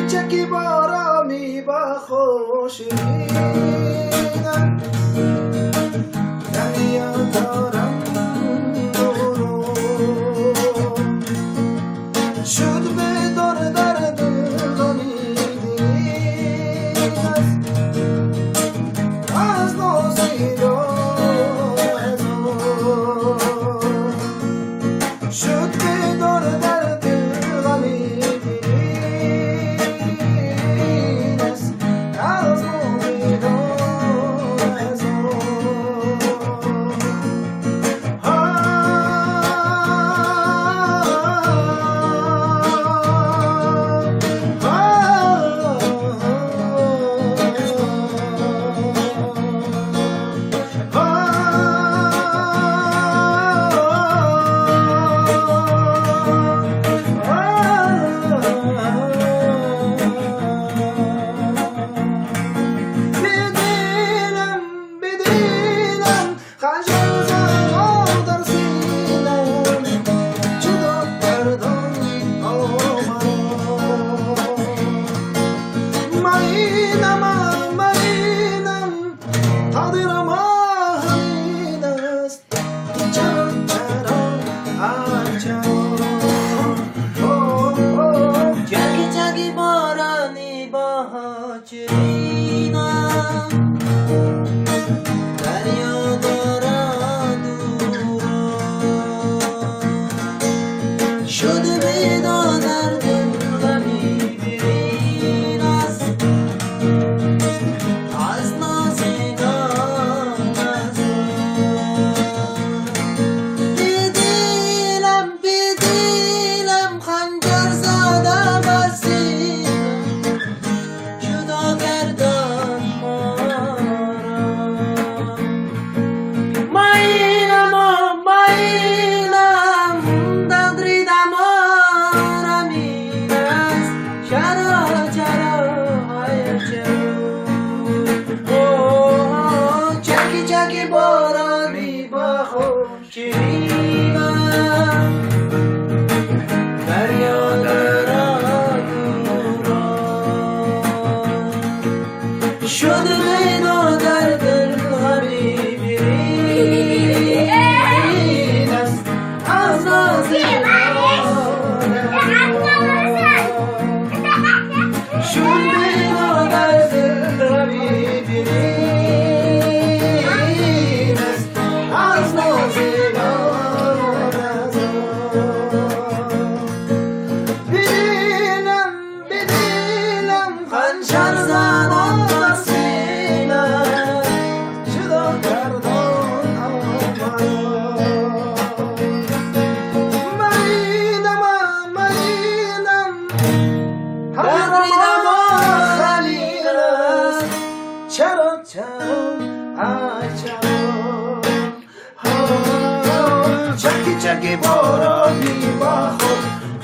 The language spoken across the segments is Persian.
چکی بارانی با خوشیدن دریا دارم دورو شد به دور در دلانیدین از نازی شد به دور در دلانیدین از چکی بارانی بخور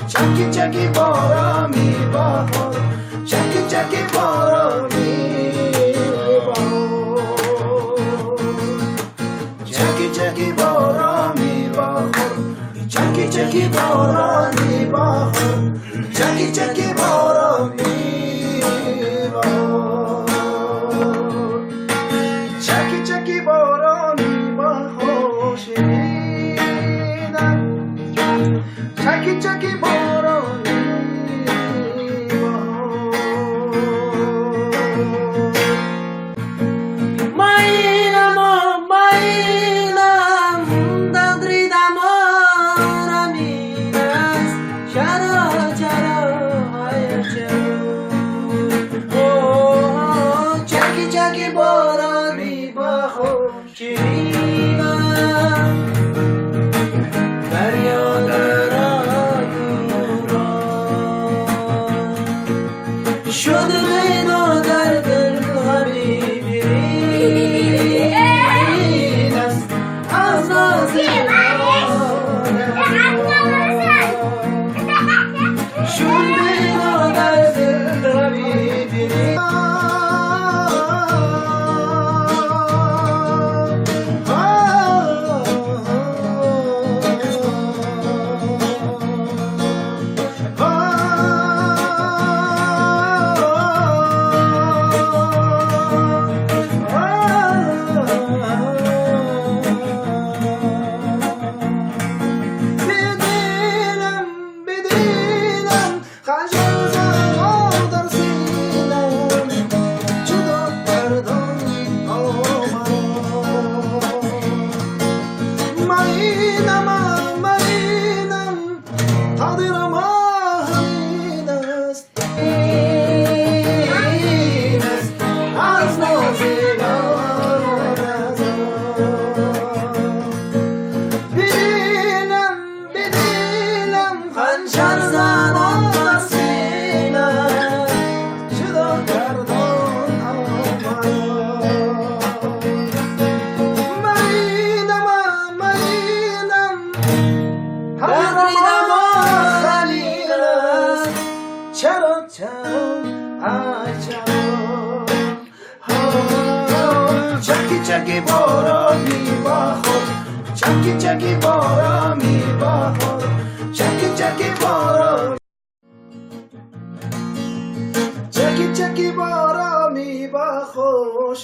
چکی چکی بارانی بخور چکی چکی بارانی بخور چکی چکی بارانی بخور چکی چکی بارانی بخور چکی چکی بارانی بخور چکی چکی بارانی بخور چکی چکی بارانی ماینم دادریدم آرامین است چرا چکی چکی بارانی با خوشیدم دریا درا تقدیر ما همین است از نازگار ببینم خنجر زدم در سینه جدا کردن مریدم تقدیرم خلیل است چرا ای چرا چکی چکی بارانی بخور چکی چکی بارانی بخور چکی چکی بارانی چکی چکی بارانی بخور